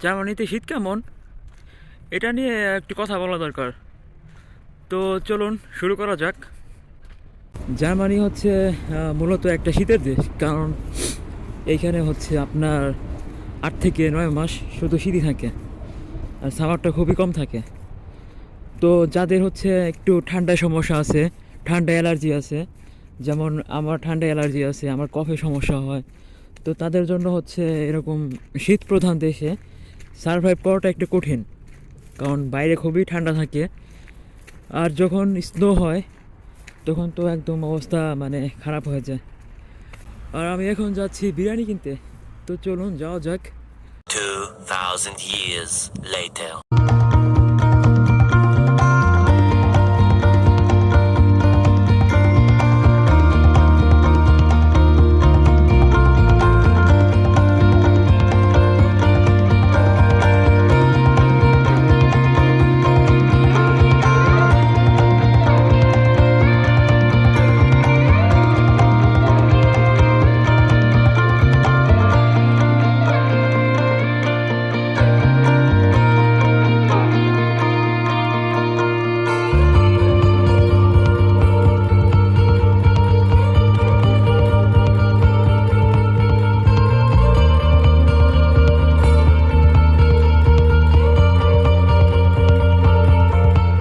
জার্মানিতে শীত কেমন এটা নিয়ে একটু কথা বলা দরকার। তো চলুন শুরু করা যাক। জার্মানি হচ্ছে মূলত একটা শীতের দেশ, কারণ এইখানে হচ্ছে আপনার 8 থেকে 9 মাস শুধু শীতই থাকে, আর সামারটা খুবই কম থাকে। তো যাদের হচ্ছে একটু ঠান্ডায় সমস্যা আছে, ঠান্ডা অ্যালার্জি আছে, যেমন আমার ঠান্ডা অ্যালার্জি আছে, আমার কফে সমস্যা হয়, তো তাদের জন্য হচ্ছে এরকম শীত প্রধান দেশে সারভাইভ করাটা একটু কঠিন, কারণ বাইরে খুবই ঠান্ডা থাকে। আর যখন স্নো হয় তখন তো একদম অবস্থা মানে খারাপ হয়ে যায়। আর আমি এখন যাচ্ছি বিরিয়ানি কিনতে, তো চলুন যাওয়া যাক। 2000 years later.